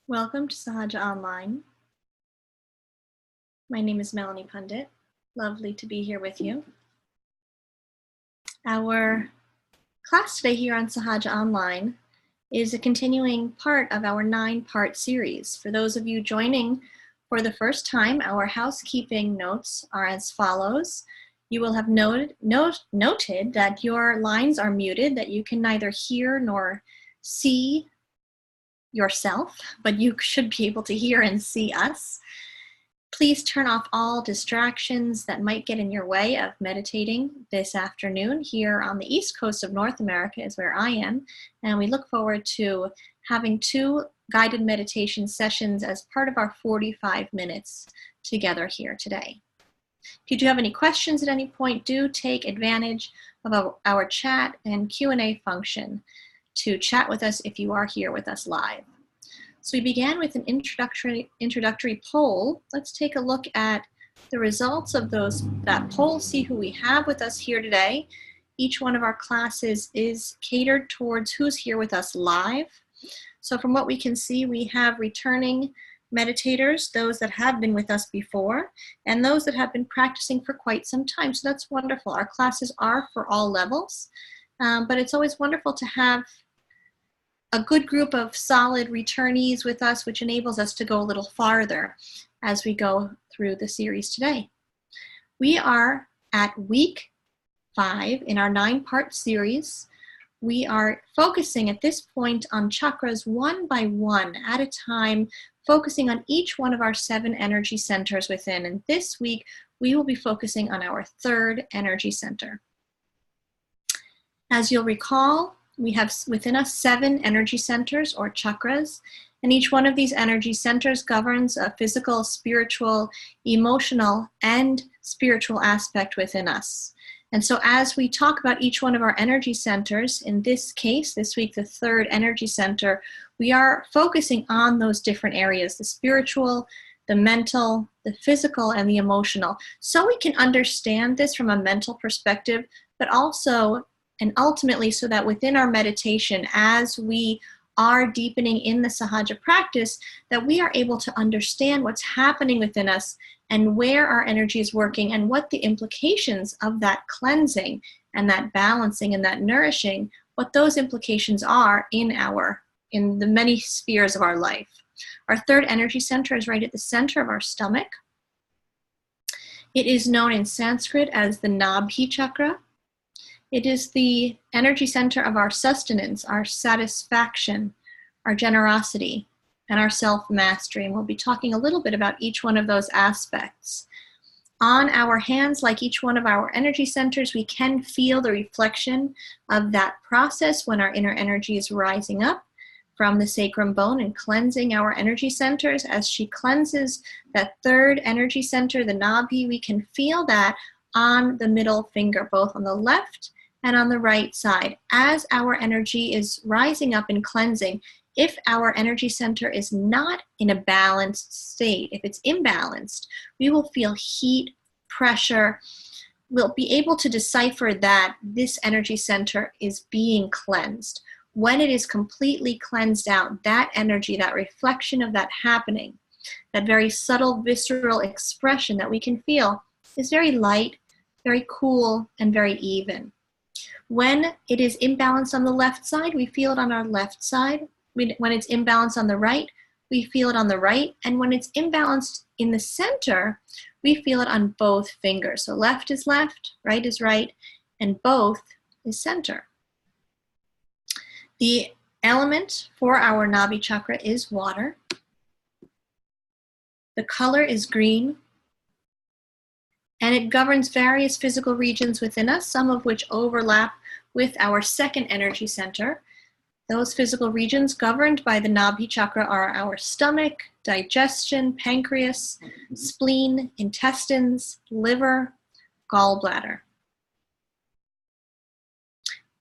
Welcome to Sahaja Online. My name is Melanie Pundit. Lovely to be here with you. Our class today here on Sahaja Online is a continuing part of our 9-part series. For those of you joining for the first time, our housekeeping notes are as follows. You will have noted that your lines are muted, that you can neither hear nor see yourself, but you should be able to hear and see us. Please turn off all distractions that might get in your way of meditating this afternoon. Here on the East Coast of North America is where I am, and we look forward to having 2 guided meditation sessions as part of our 45 minutes together here today. If you do have any questions at any point, do take advantage of our chat and Q&A function to chat with us if you are here with us live. So we began with an introductory poll. Let's take a look at the results of that poll, see who we have with us here today. Each one of our classes is catered towards who's here with us live. So from what we can see, we have returning meditators, those that have been with us before, and those that have been practicing for quite some time. So that's wonderful. Our classes are for all levels, but it's always wonderful to have a good group of solid returnees with us, which enables us to go a little farther as we go through the series today. We are at week 5 in our 9-part series. We are focusing at this point on chakras one by one at a time, focusing on each one of our 7 energy centers within. And this week, we will be focusing on our 3rd energy center. As you'll recall, we have within us 7 energy centers or chakras, and each one of these energy centers governs a physical, spiritual, emotional, and spiritual aspect within us. And so as we talk about each one of our energy centers, in this case, this week, the 3rd energy center, we are focusing on those different areas, the spiritual, the mental, the physical, and the emotional, so we can understand this from a mental perspective, but also and ultimately so that within our meditation, as we are deepening in the Sahaja practice, that we are able to understand what's happening within us and where our energy is working and what the implications of that cleansing and that balancing and that nourishing, what those implications are in the many spheres of our life. Our 3rd energy center is right at the center of our stomach. It is known in Sanskrit as the Nabhi chakra. It is the energy center of our sustenance, our satisfaction, our generosity, and our self-mastery. And we'll be talking a little bit about each one of those aspects. On our hands, like each one of our energy centers, we can feel the reflection of that process when our inner energy is rising up from the sacrum bone and cleansing our energy centers. As she cleanses that 3rd energy center, the Nabhi, we can feel that on the middle finger, both on the left and on the right side. As our energy is rising up and cleansing, if our energy center is not in a balanced state, if it's imbalanced, we will feel heat, pressure. We'll be able to decipher that this energy center is being cleansed. When it is completely cleansed out, that energy, that reflection of that happening, that very subtle visceral expression that we can feel is very light, very cool, and very even. When it is imbalanced on the left side, we feel it on our left side. When it's imbalanced on the right, we feel it on the right. And when it's imbalanced in the center, we feel it on both fingers. So left is left, right is right, and both is center. The element for our Nabhi chakra is water. The color is green. And it governs various physical regions within us, some of which overlap with our 2nd energy center. Those physical regions governed by the Nabhi chakra are our stomach, digestion, pancreas, spleen, intestines, liver, gallbladder.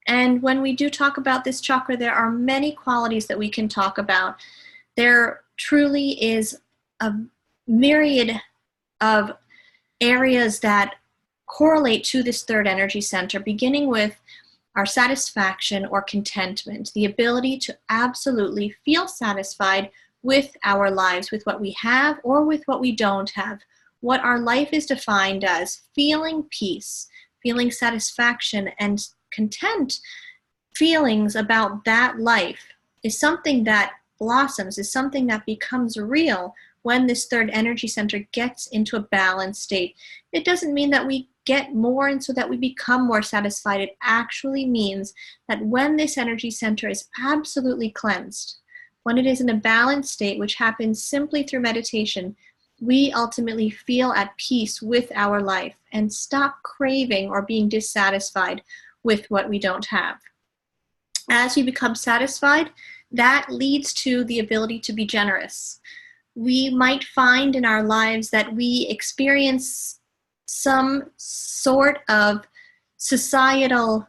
And when we do talk about this chakra, there are many qualities that we can talk about. There truly is a myriad of areas that correlate to this 3rd energy center, beginning with our satisfaction or contentment, the ability to absolutely feel satisfied with our lives, with what we have or with what we don't have. What our life is defined as feeling peace, feeling satisfaction and content feelings about that life is something that blossoms, is something that becomes real when this third energy center gets into a balanced state. It doesn't mean that we get more and so that we become more satisfied. It actually means that when this energy center is absolutely cleansed, when it is in a balanced state, which happens simply through meditation, we ultimately feel at peace with our life and stop craving or being dissatisfied with what we don't have. As we become satisfied, that leads to the ability to be generous. We might find in our lives that we experience some sort of societal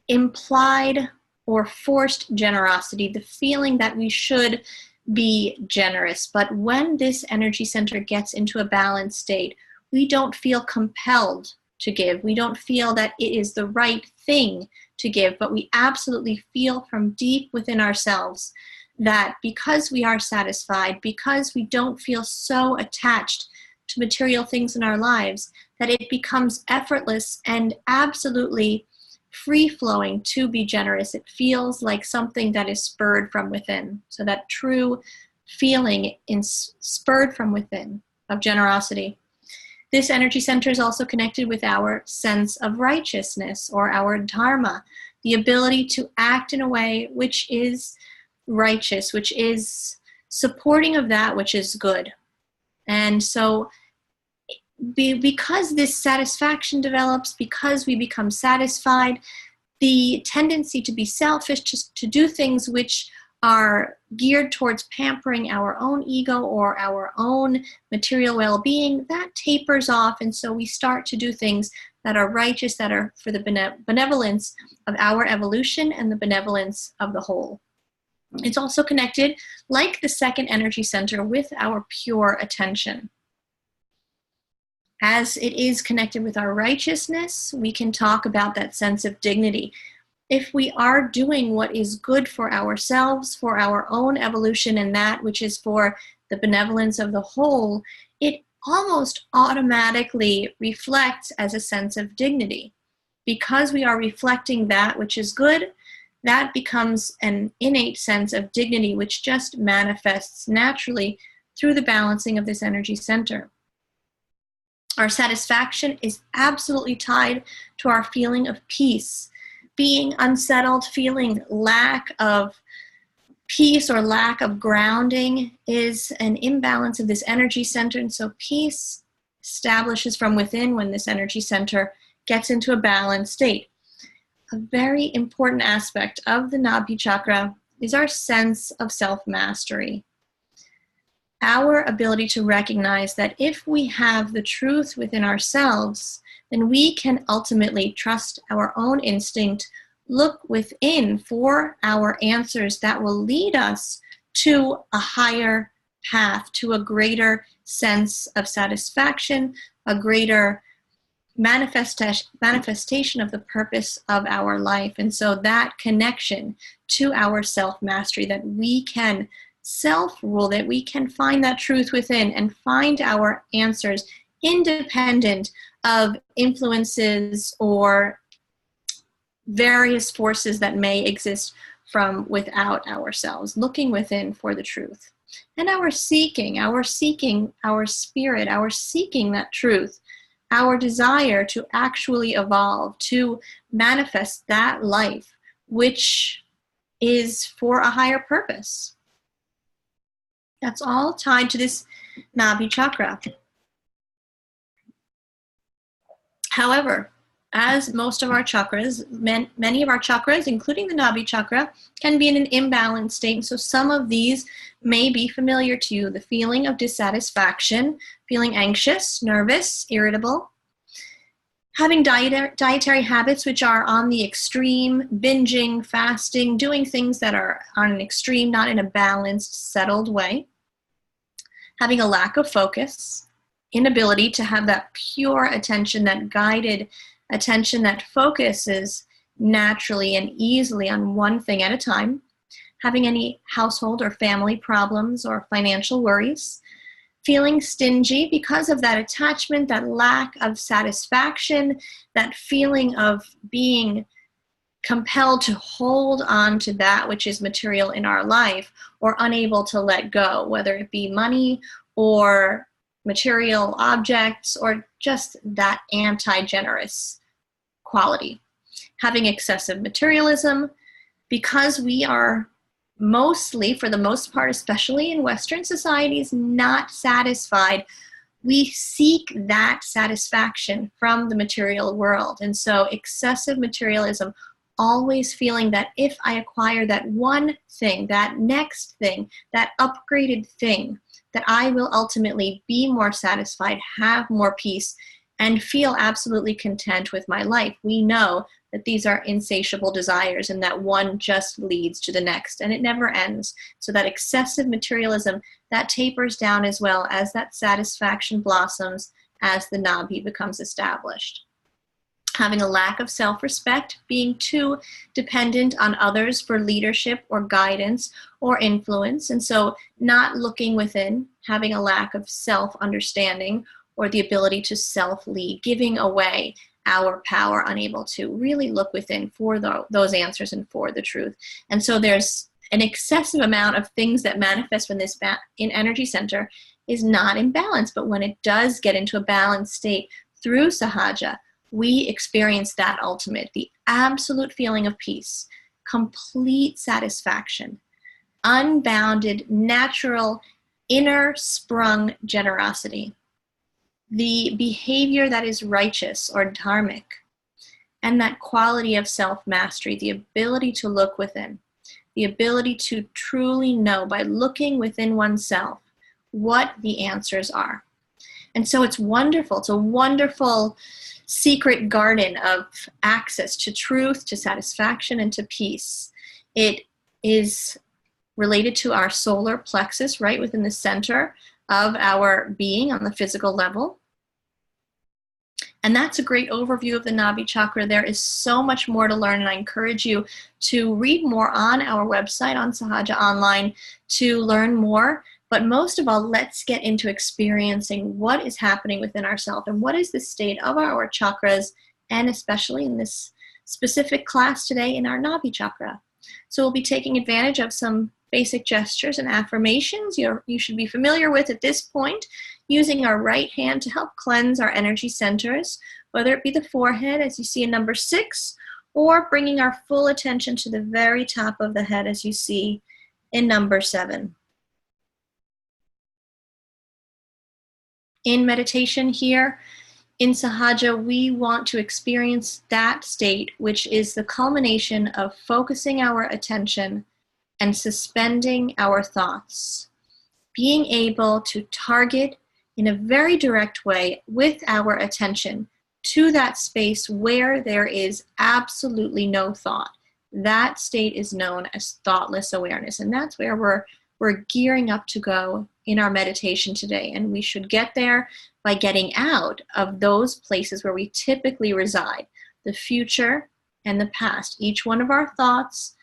implied or forced generosity, the feeling that we should be generous. But when this energy center gets into a balanced state, we don't feel compelled to give. We don't feel that it is the right thing to give, but we absolutely feel from deep within ourselves that because we are satisfied, because we don't feel so attached to material things in our lives, that it becomes effortless and absolutely free-flowing to be generous. It feels like something that is spurred from within. So that true feeling spurred from within of generosity. This energy center is also connected with our sense of righteousness or our dharma, the ability to act in a way which is righteous, which is supporting of that which is good. And so because this satisfaction develops, because we become satisfied, the tendency to be selfish, just to do things which are geared towards pampering our own ego or our own material well-being, that tapers off, and so we start to do things that are righteous, that are for the benevolence of our evolution and the benevolence of the whole. It's also connected, like the second energy center, with our pure attention. As it is connected with our righteousness, we can talk about that sense of dignity. If we are doing what is good for ourselves, for our own evolution, and that which is for the benevolence of the whole, it almost automatically reflects as a sense of dignity. Because we are reflecting that which is good, that becomes an innate sense of dignity, which just manifests naturally through the balancing of this energy center. Our satisfaction is absolutely tied to our feeling of peace. Being unsettled, feeling lack of peace or lack of grounding is an imbalance of this energy center. And so peace establishes from within when this energy center gets into a balanced state. A very important aspect of the Nabhi chakra is our sense of self-mastery. Our ability to recognize that if we have the truth within ourselves, then we can ultimately trust our own instinct, look within for our answers that will lead us to a higher path, to a greater sense of satisfaction, a greater manifestation of the purpose of our life. And so that connection to our self-mastery, that we can self-rule, that we can find that truth within and find our answers independent of influences or various forces that may exist from without ourselves, looking within for the truth. And our seeking, our spirit, our seeking that truth, our desire to actually evolve, to manifest that life which is for a higher purpose. That's all tied to this Nabhi chakra. However, as most of our chakras, many of our chakras, including the Nabhi chakra, can be in an imbalanced state. So some of these may be familiar to you. The feeling of dissatisfaction, feeling anxious, nervous, irritable, having dietary habits which are on the extreme, binging, fasting, doing things that are on an extreme, not in a balanced, settled way, having a lack of focus, inability to have that pure attention, that guided attention that focuses naturally and easily on one thing at a time, having any household or family problems or financial worries, feeling stingy because of that attachment, that lack of satisfaction, that feeling of being compelled to hold on to that which is material in our life or unable to let go, whether it be money or material objects or just that anti-generous quality. Having excessive materialism, because we are mostly, for the most part, especially in Western societies, not satisfied. We seek that satisfaction from the material world. And so excessive materialism, always feeling that if I acquire that one thing, that next thing, that upgraded thing, that I will ultimately be more satisfied, have more peace, and feel absolutely content with my life. We know that these are insatiable desires and that one just leads to the next and it never ends. So that excessive materialism, that tapers down as well as that satisfaction blossoms as the Nabi becomes established. Having a lack of self-respect, being too dependent on others for leadership or guidance or influence, and so not looking within, having a lack of self-understanding or the ability to self-lead, giving away our power, unable to really look within for those answers and for the truth. And so there's an excessive amount of things that manifest when this in energy center is not in balance. But when it does get into a balanced state through Sahaja, we experience that ultimate, the absolute feeling of peace, complete satisfaction, unbounded, natural, inner sprung generosity, the behavior that is righteous or dharmic, and that quality of self-mastery, the ability to look within, the ability to truly know by looking within oneself what the answers are. And so it's wonderful. It's a wonderful secret garden of access to truth, to satisfaction, and to peace. It is related to our solar plexus, right within the center of our being on the physical level. And that's a great overview of the Nabi chakra. There is so much more to learn, and I encourage you to read more on our website on Sahaja Online to learn more. But most of all, let's get into experiencing what is happening within ourselves and what is the state of our chakras, and especially in this specific class today in our Nabi chakra. So we'll be taking advantage of some basic gestures and affirmations you should be familiar with at this point, using our right hand to help cleanse our energy centers, whether it be the forehead, as you see in number 6, or bringing our full attention to the very top of the head, as you see in number 7. In meditation here, in Sahaja, we want to experience that state, which is the culmination of focusing our attention and suspending our thoughts. Being able to target in a very direct way with our attention to that space where there is absolutely no thought. That state is known as thoughtless awareness, and that's where we're gearing up to go in our meditation today. And we should get there by getting out of those places where we typically reside, the future and the past. Each one of our thoughts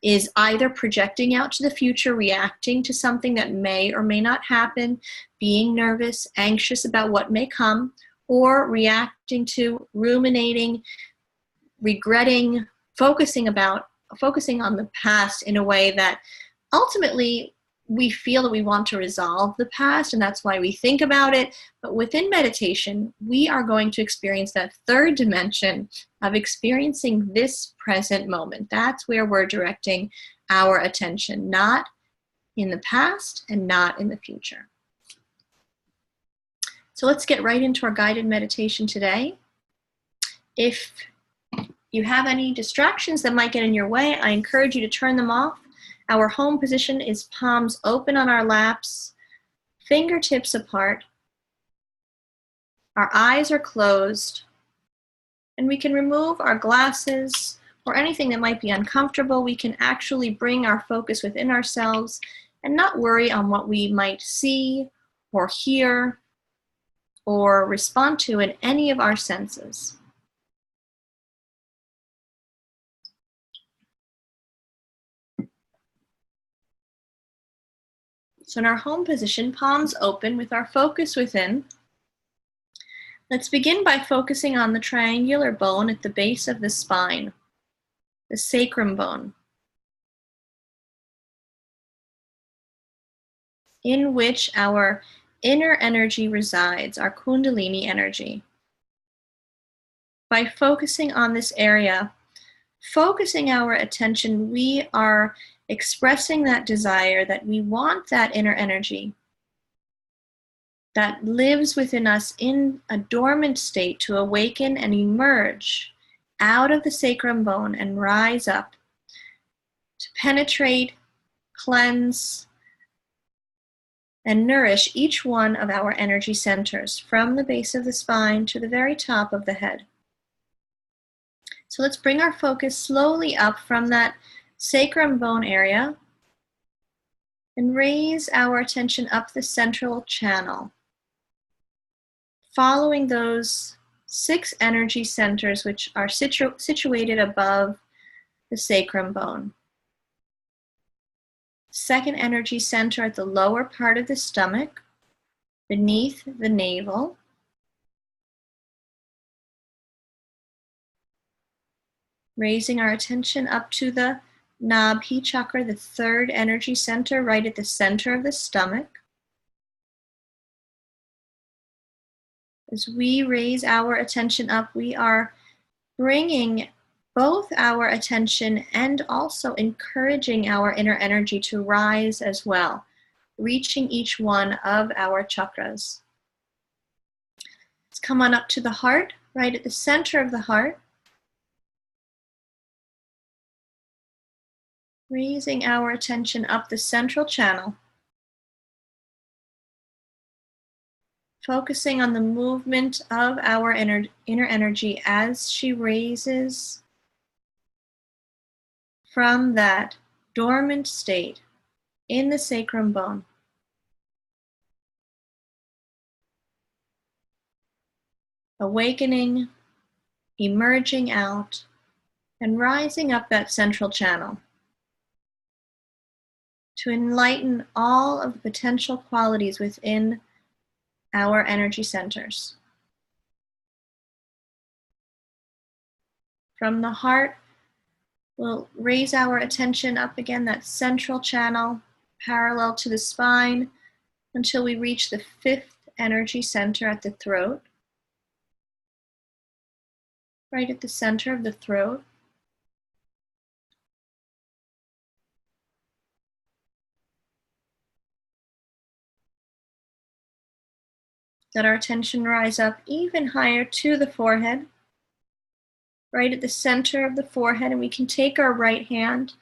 is either projecting out to the future, reacting to something that may or may not happen, being nervous, anxious about what may come, or reacting to, ruminating, regretting, focusing on the past in a way that ultimately we feel that we want to resolve the past, and that's why we think about it. But within meditation, we are going to experience that third dimension of experiencing this present moment. That's where we're directing our attention, not in the past and not in the future. So let's get right into our guided meditation today. If you have any distractions that might get in your way, I encourage you to turn them off. Our home position is palms open on our laps, fingertips apart. Our eyes are closed, and we can remove our glasses or anything that might be uncomfortable. We can actually bring our focus within ourselves and not worry on what we might see or hear or respond to in any of our senses. So in our home position, palms open with our focus within. Let's begin by focusing on the triangular bone at the base of the spine, the sacrum bone, in which our inner energy resides, our Kundalini energy. By focusing on this area, focusing our attention, we are expressing that desire that we want that inner energy that lives within us in a dormant state to awaken and emerge out of the sacrum bone and rise up to penetrate, cleanse, and nourish each one of our energy centers from the base of the spine to the very top of the head. So let's bring our focus slowly up from that sacrum bone area and raise our attention up the central channel, following those 6 energy centers which are situated above the sacrum bone. Second energy center at the lower part of the stomach, beneath the navel. Raising our attention up to the Nabhi chakra, the 3rd energy center, right at the center of the stomach. As we raise our attention up, we are bringing both our attention and also encouraging our inner energy to rise as well, reaching each one of our chakras. Let's come on up to the heart, right at the center of the heart. Raising our attention up the central channel, focusing on the movement of our inner energy as she raises from that dormant state in the sacrum bone. Awakening, emerging out, and rising up that central channel to enlighten all of the potential qualities within our energy centers. From the heart, we'll raise our attention up again, that central channel, parallel to the spine, until we reach the 5th energy center at the throat, right at the center of the throat. Let our attention rise up even higher to the forehead, right at the center of the forehead, and we can take our right hand,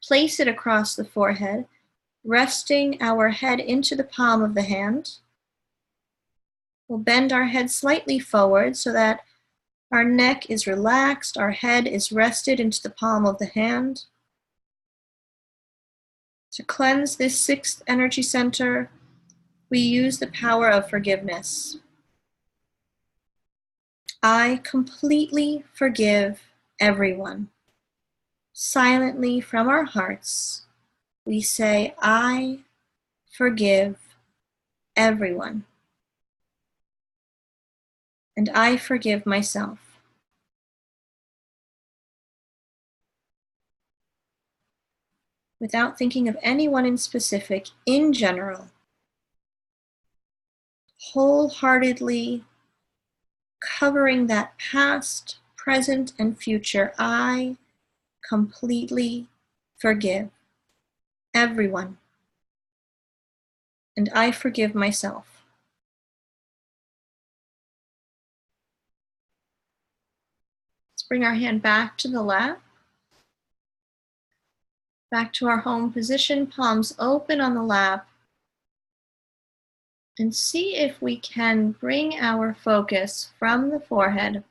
place it across the forehead, resting our head into the palm of the hand. We'll bend our head slightly forward so that our neck is relaxed, our head is rested into the palm of the hand. To cleanse this 6th energy center, we use the power of forgiveness. I completely forgive everyone. Silently from our hearts, we say, I forgive everyone. And I forgive myself. Without thinking of anyone in specific, in general, wholeheartedly covering that past, present, and future, I completely forgive everyone. And I forgive myself. Let's bring our hand back to the lap. Back to our home position, palms open on the lap. And see if we can bring our focus from the forehead,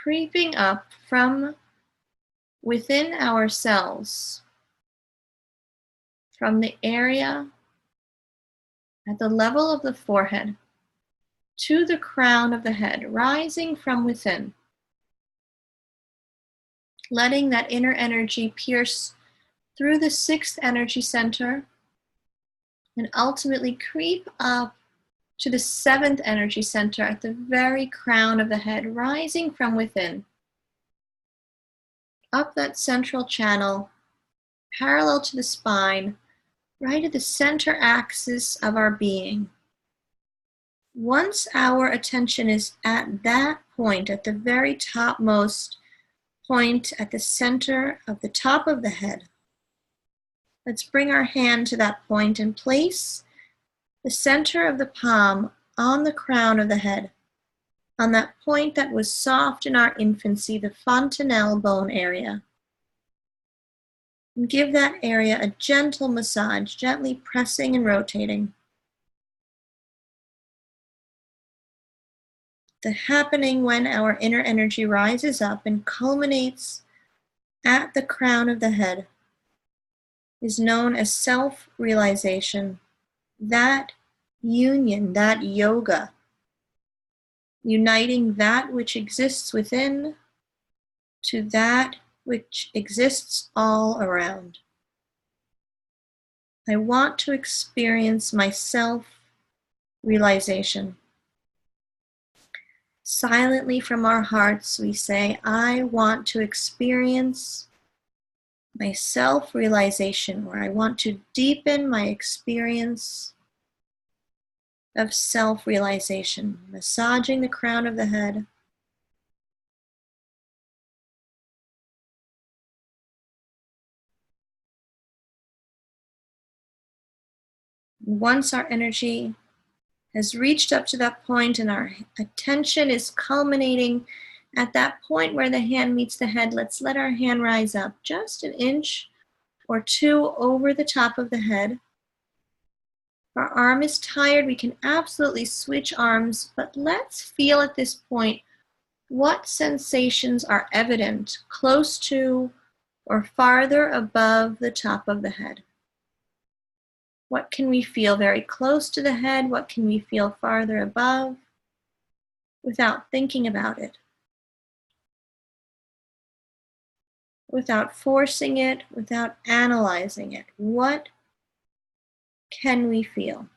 creeping up from within ourselves, from the area at the level of the forehead to the crown of the head, rising from within, letting that inner energy pierce through the 6th energy center and ultimately creep up to the 7th energy center at the very crown of the head, rising from within, up that central channel, parallel to the spine, right at the center axis of our being. Once our attention is at that point, at the very topmost point at the center of the top of the head, let's bring our hand to that point and place the center of the palm on the crown of the head, on that point that was soft in our infancy, the fontanelle bone area. And give that area a gentle massage, gently pressing and rotating. The happening when our inner energy rises up and culminates at the crown of the head is known as self-realization. That union, that yoga, uniting that which exists within to that which exists all around. I want to experience my self-realization. Silently from our hearts we say, I want to experience my self-realization, or I want to deepen my experience of self-realization, massaging the crown of the head. Once our energy has reached up to that point and our attention is culminating at that point where the hand meets the head, let's let our hand rise up just an inch or two over the top of the head. If our arm is tired, we can absolutely switch arms, but let's feel at this point what sensations are evident close to or farther above the top of the head. What can we feel very close to the head? What can we feel farther above without thinking about it? Without forcing it, without analyzing it. What can we feel?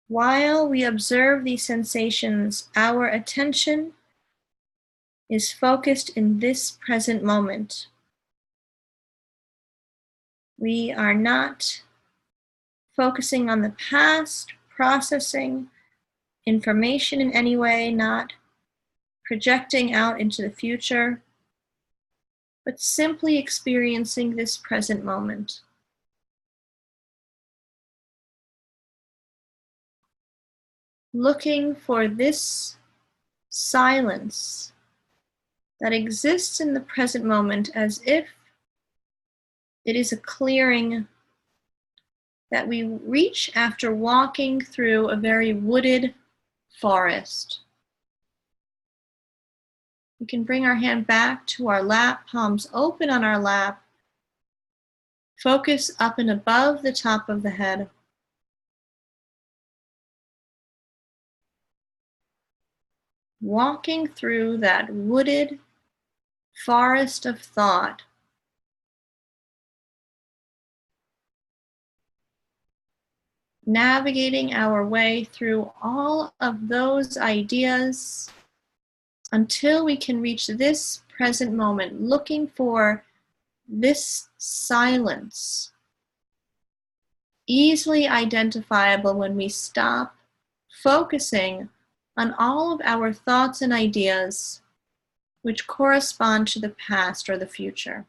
While we observe these sensations, our attention is focused in this present moment. We are not focusing on the past, processing information in any way, not projecting out into the future, but simply experiencing this present moment. Looking for this silence that exists in the present moment as if it is a clearing that we reach after walking through a very wooded forest. We can bring our hand back to our lap, palms open on our lap. Focus up and above the top of the head. Walking through that wooded forest of thought. Navigating our way through all of those ideas until we can reach this present moment, looking for this silence, easily identifiable when we stop focusing on all of our thoughts and ideas which correspond to the past or the future.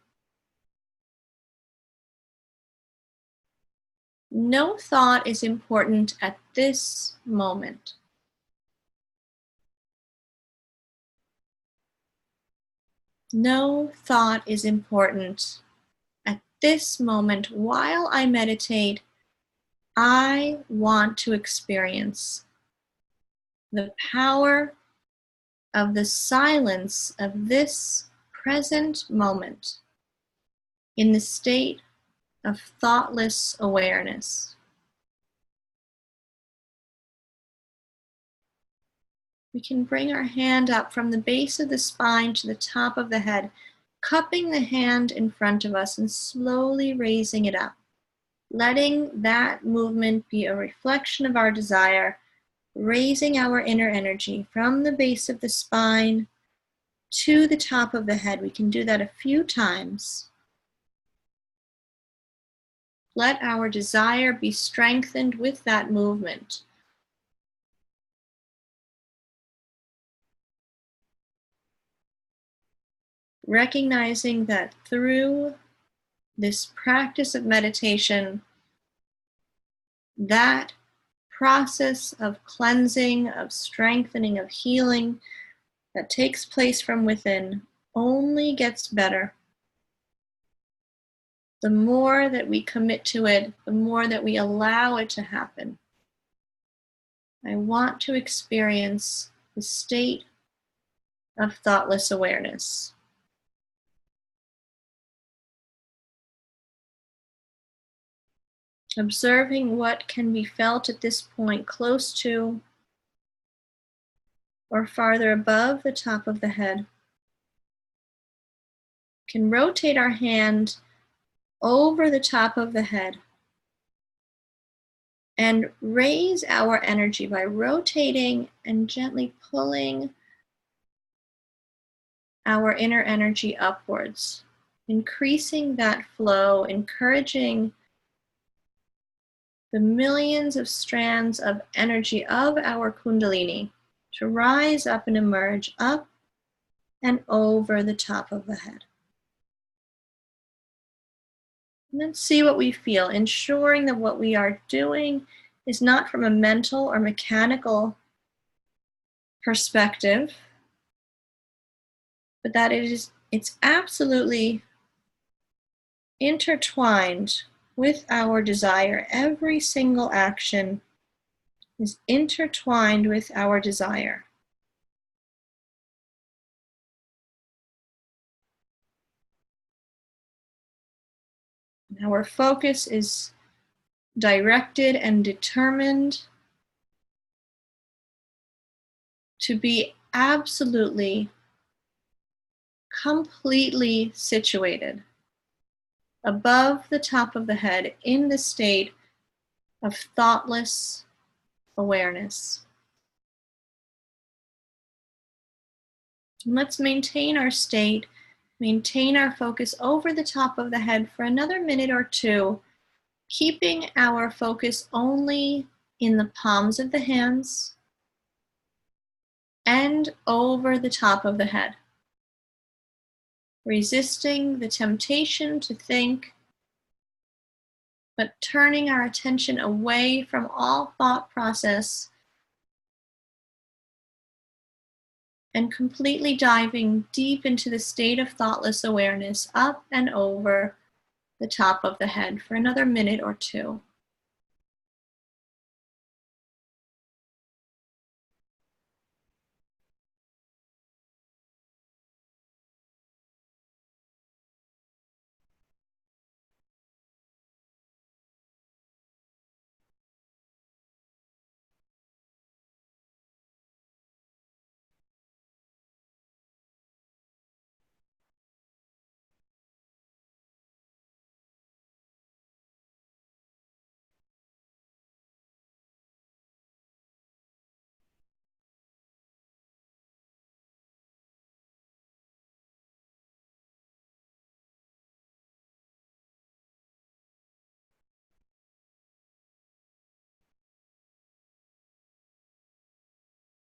No thought is important at this moment. No thought is important at this moment. While I meditate, I want to experience the power of the silence of this present moment in the state of thoughtless awareness. We can bring our hand up from the base of the spine to the top of the head, cupping the hand in front of us and slowly raising it up, letting that movement be a reflection of our desire, raising our inner energy from the base of the spine to the top of the head. We can do that a few times. Let our desire be strengthened with that movement. Recognizing that through this practice of meditation, that process of cleansing, of strengthening, of healing that takes place from within only gets better. The more that we commit to it, the more that we allow it to happen. I want to experience the state of thoughtless awareness. Observing what can be felt at this point close to or farther above the top of the head. Can rotate our hand over the top of the head and raise our energy by rotating and gently pulling our inner energy upwards, increasing that flow, encouraging the millions of strands of energy of our Kundalini to rise up and emerge up and over the top of the head. And then see what we feel, ensuring that what we are doing is not from a mental or mechanical perspective, but that it's absolutely intertwined with our desire. Every single action is intertwined with our desire. Our focus is directed and determined to be absolutely, completely situated above the top of the head in the state of thoughtless awareness. And let's maintain our state, maintain our focus over the top of the head for another minute or two, keeping our focus only in the palms of the hands and over the top of the head. Resisting the temptation to think, but turning our attention away from all thought process and completely diving deep into the state of thoughtless awareness up and over the top of the head for another minute or two.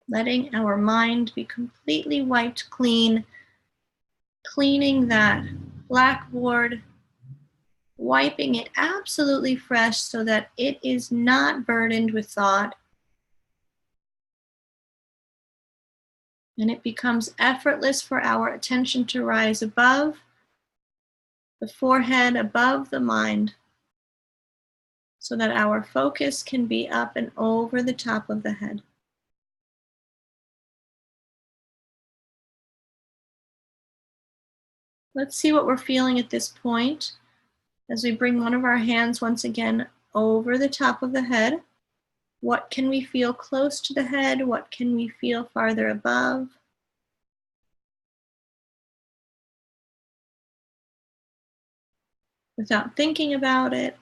Letting our mind be completely wiped clean, cleaning that blackboard, wiping it absolutely fresh so that it is not burdened with thought. And it becomes effortless for our attention to rise above the forehead, above the mind, so that our focus can be up and over the top of the head. Let's see what we're feeling at this point as we bring one of our hands once again over the top of the head. What can we feel close to the head? What can we feel farther above? without thinking about it,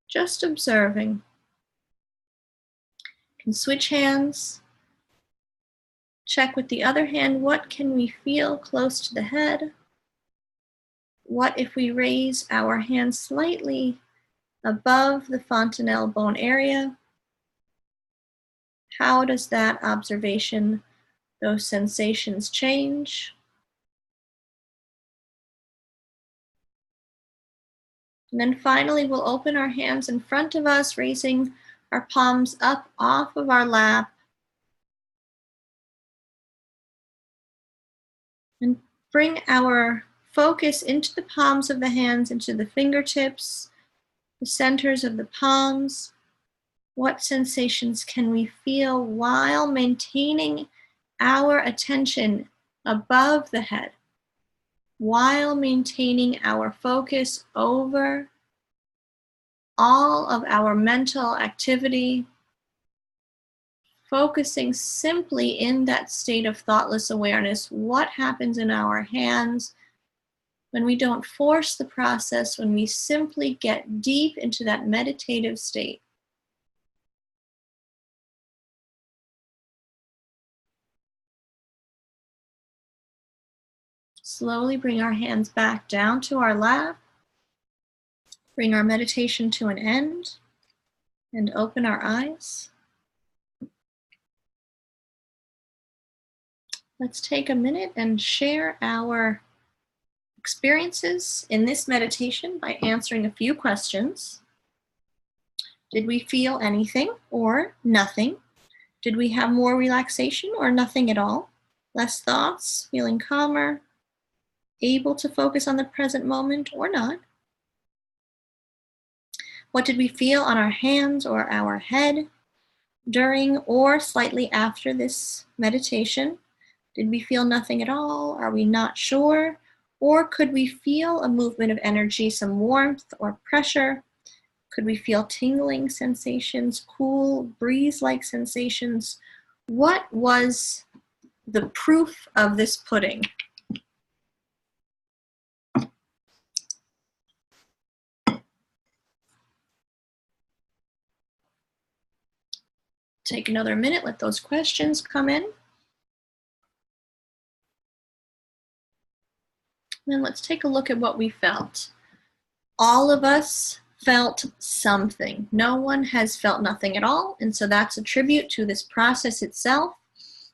just observing. You can switch hands. Check with the other hand, what can we feel close to the head? What if we raise our hands slightly above the fontanelle bone area? How does that observation, those sensations change? And then finally, we'll open our hands in front of us, raising our palms up off of our lap. And bring our focus into the palms of the hands, into the fingertips, the centers of the palms. What sensations can we feel while maintaining our attention above the head, while maintaining our focus over all of our mental activity, focusing simply in that state of thoughtless awareness? What happens in our hands when we don't force the process, when we simply get deep into that meditative state? Slowly bring our hands back down to our lap, bring our meditation to an end, and open our eyes. Let's take a minute and share our experiences in this meditation by answering a few questions. Did we feel anything or nothing? Did we have more relaxation or nothing at all? Less thoughts, feeling calmer, able to focus on the present moment or not? What did we feel on our hands or our head during or slightly after this meditation? Did we feel nothing at all? Are we not sure? Or could we feel a movement of energy, some warmth or pressure? Could we feel tingling sensations, cool, breeze-like sensations? What was the proof of this pudding? Take another minute, let those questions come in. Then let's take a look at what we felt. All of us felt something. No one has felt nothing at all, and so that's a tribute to this process itself.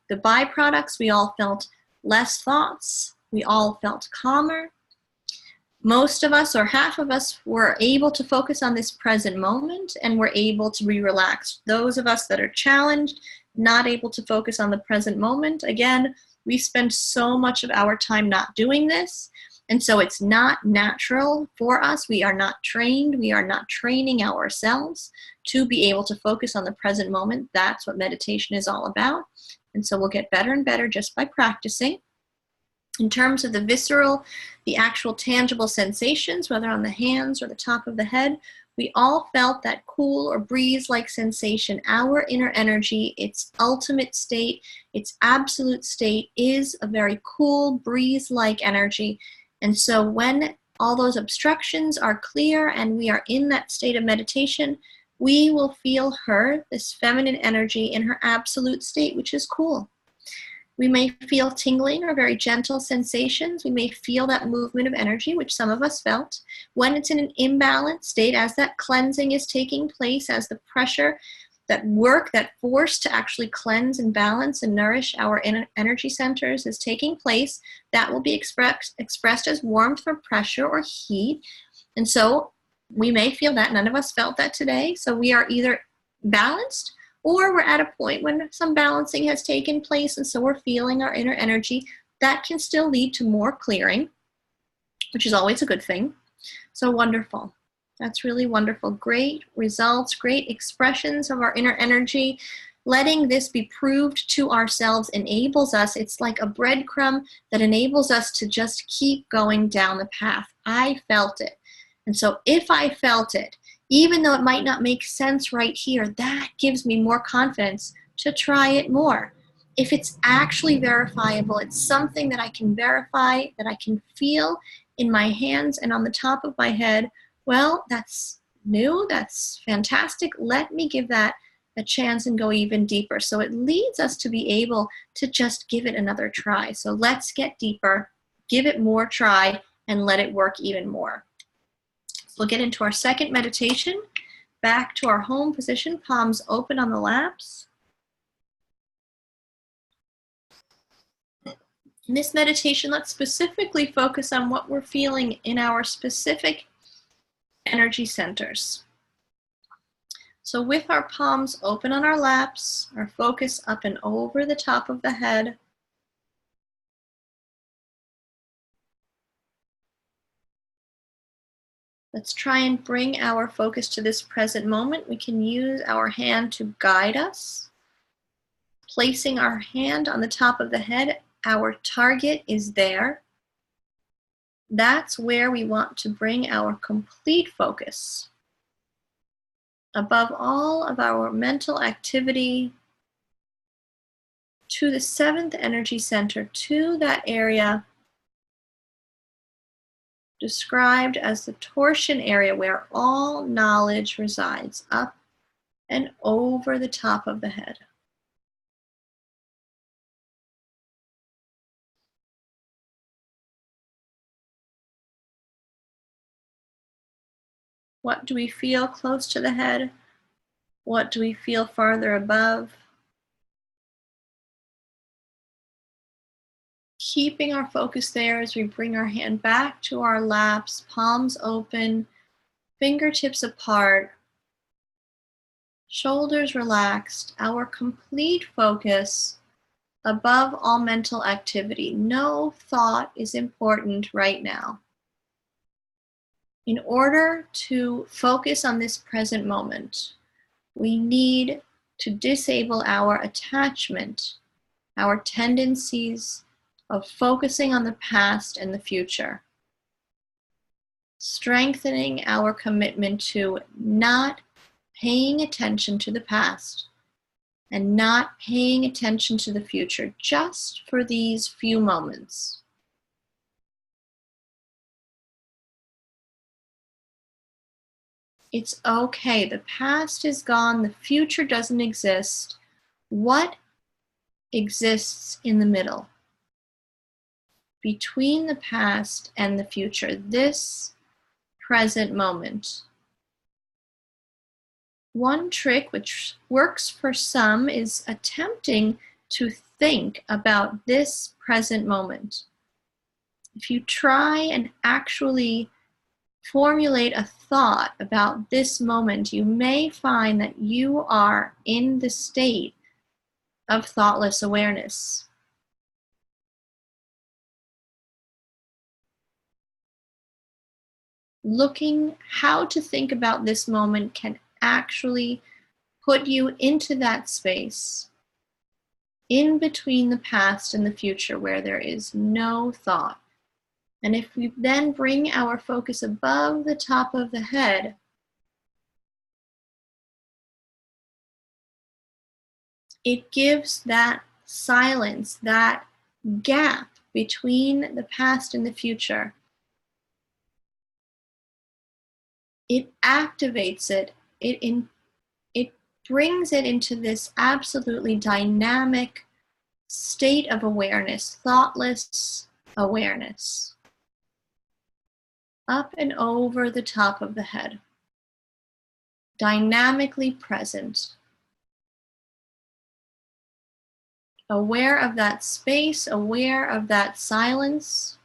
The byproducts, we all felt less thoughts. We all felt calmer. Most of us, or half of us, were able to focus on this present moment and were able to be relaxed. Those of us that are challenged, not able to focus on the present moment, again, we spend so much of our time not doing this, and so it's not natural for us. We are not trained. We are not training ourselves to be able to focus on the present moment. That's what meditation is all about, and so we'll get better and better just by practicing. In terms of the visceral, the actual tangible sensations, whether on the hands or the top of the head, we all felt that cool or breeze-like sensation. Our inner energy, its ultimate state, its absolute state is a very cool, breeze-like energy. And so when all those obstructions are clear and we are in that state of meditation, we will feel her, this feminine energy, in her absolute state, which is cool. We may feel tingling or very gentle sensations. We may feel that movement of energy, which some of us felt. When it's in an imbalanced state, as that cleansing is taking place, as the pressure, that work, that force to actually cleanse and balance and nourish our energy centers is taking place, that will be expressed as warmth or pressure or heat. And so we may feel that. None of us felt that today. So we are either balanced, or we're at a point when some balancing has taken place, and so we're feeling our inner energy. That can still lead to more clearing, which is always a good thing. So wonderful. That's really wonderful. Great results, great expressions of our inner energy. Letting this be proved to ourselves enables us. It's like a breadcrumb that enables us to just keep going down the path. I felt it. And so if I felt it, even though it might not make sense right here, that gives me more confidence to try it more. If it's actually verifiable, it's something that I can verify, that I can feel, in my hands and on the top of my head, well, that's new, that's fantastic. Let me give that a chance and go even deeper. So it leads us to be able to just give it another try. So let's get deeper, give it more try, and let it work even more. So we'll get into our second meditation. Back to our home position, palms open on the laps. In this meditation, let's specifically focus on what we're feeling in our specific energy centers. So with our palms open on our laps, our focus up and over the top of the head, let's try and bring our focus to this present moment. We can use our hand to guide us. Placing our hand on the top of the head, our target is there. That's where we want to bring our complete focus. Above all of our mental activity, to the seventh energy center, to that area described as the torsion area where all knowledge resides, up and over the top of the head. What do we feel close to the head? What do we feel farther above? Keeping our focus there as we bring our hand back to our laps, palms open, fingertips apart, shoulders relaxed, our complete focus above all mental activity. No thought is important right now. In order to focus on this present moment, we need to disable our attachment, our tendencies of focusing on the past and the future, strengthening our commitment to not paying attention to the past and not paying attention to the future just for these few moments. It's okay. The past is gone. The future doesn't exist. What exists in the middle? Between the past and the future, this present moment. One trick which works for some is attempting to think about this present moment. If you try and actually formulate a thought about this moment, you may find that you are in the state of thoughtless awareness. Looking how to think about this moment can actually put you into that space in between the past and the future where there is no thought. And if we then bring our focus above the top of the head, it gives that silence, that gap between the past and the future. It activates it. It brings it into this absolutely dynamic state of awareness, thoughtless awareness. Up and over the top of the head, dynamically present, aware of that space, aware of that silence,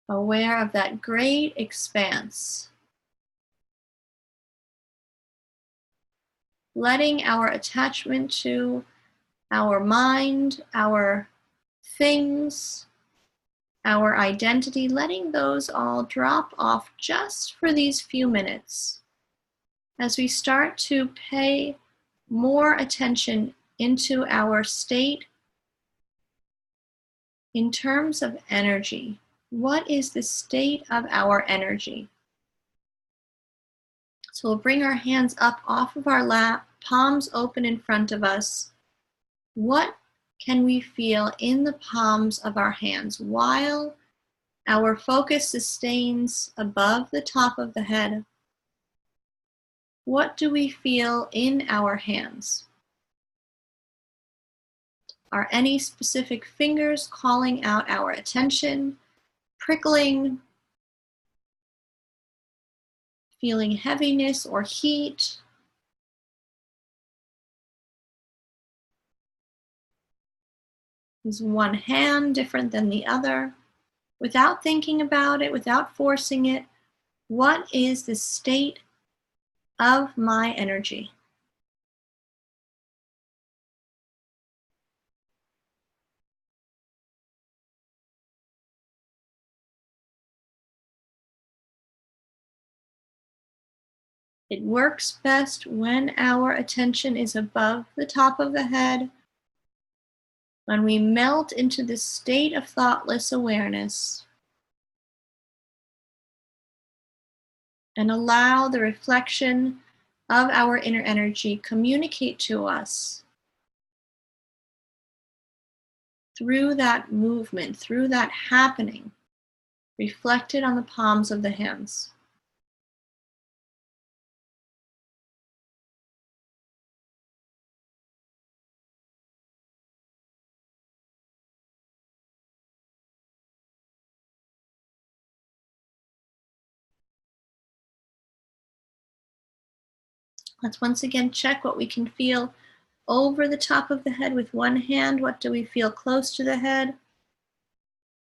aware of that great expanse. Letting our attachment to our mind, our things, our identity, letting those all drop off just for these few minutes as we start to pay more attention into our state in terms of energy. What is the state of our energy? So we'll bring our hands up off of our lap, palms open in front of us. What can we feel in the palms of our hands while Our focus sustains above the top of the head. What do we feel in our hands? Are any specific fingers calling out our attention, prickling, feeling heaviness or heat? Is one hand different than the other? Without thinking about it, without forcing it, what is the state of my energy? It works best when our attention is above the top of the head, when we melt into this state of thoughtless awareness and allow the reflection of our inner energy communicate to us through that movement, through that happening, reflected on the palms of the hands. Let's once again check what we can feel over the top of the head with one hand. What do we feel close to the head?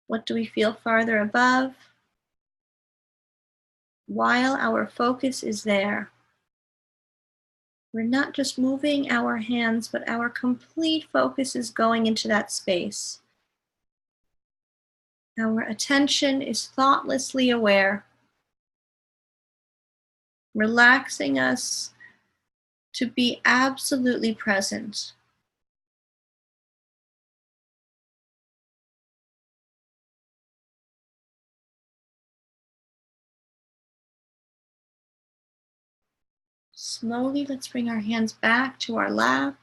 What do we feel farther above? While our focus is there, we're not just moving our hands, but our complete focus is going into that space. Our attention is thoughtlessly aware, relaxing us to be absolutely present. Slowly, let's bring our hands back to our lap.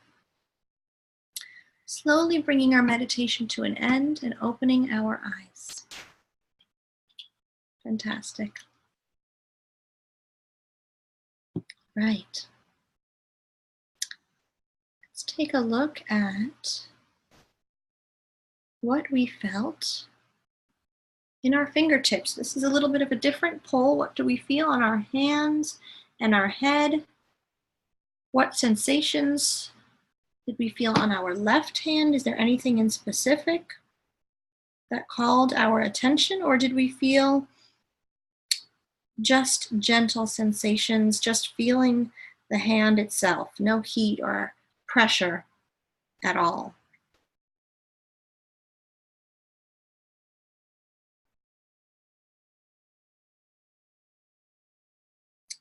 Slowly bringing our meditation to an end and opening our eyes. Fantastic. Right. Let's take a look at what we felt in our fingertips. This is a little bit of a different poll. What do we feel on our hands and our head? What sensations did we feel on our left hand? Is there anything in specific that called our attention, or did we feel just gentle sensations, just feeling the hand itself, no heat or pressure at all?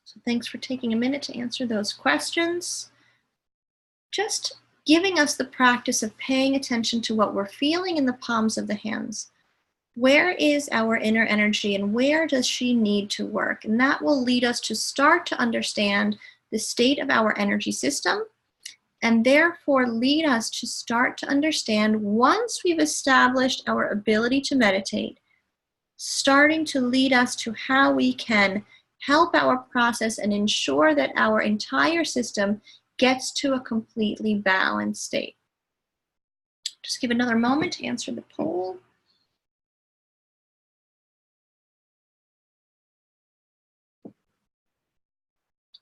So thanks for taking a minute to answer those questions. Just giving us the practice of paying attention to what we're feeling in the palms of the hands. Where is our inner energy and where does she need to work? And that will lead us to start to understand the state of our energy system, and therefore lead us to start to understand, once we've established our ability to meditate, starting to lead us to how we can help our process and ensure that our entire system gets to a completely balanced state. Just give another moment to answer the poll.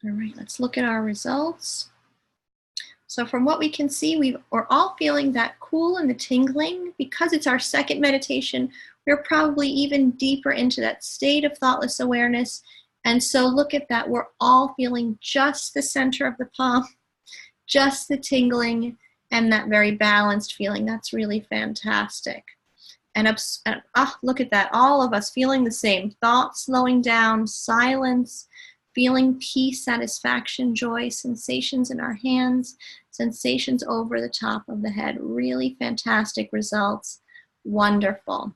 All right, let's look at our results. So from what we can see, we're all feeling that cool and the tingling. Because it's our second meditation, we're probably even deeper into that state of thoughtless awareness. And so look at that, we're all feeling just the center of the palm, just the tingling, and that very balanced feeling. That's really fantastic. And look at that, all of us feeling the same. Thoughts slowing down, silence, feeling peace, satisfaction, joy, sensations in our hands, sensations over the top of the head. Really fantastic results. Wonderful.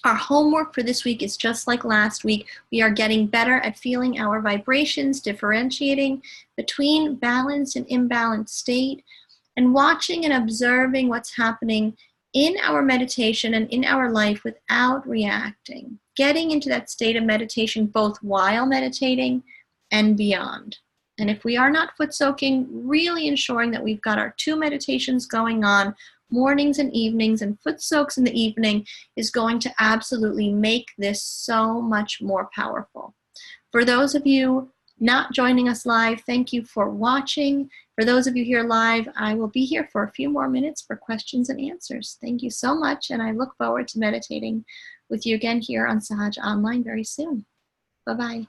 Our homework for this week is just like last week. We are getting better at feeling our vibrations, differentiating between balanced and imbalanced state, and watching and observing what's happening in our meditation and in our life without reacting, getting into that state of meditation both while meditating and beyond. And if we are not foot soaking, really ensuring that we've got our 2 meditations going on, mornings and evenings, and foot soaks in the evening is going to absolutely make this so much more powerful. For those of you not joining us live, thank you for watching. For those of you here live, I will be here for a few more minutes for questions and answers. Thank you so much, and I look forward to meditating with you again here on Sahaja Online very soon. Bye-bye.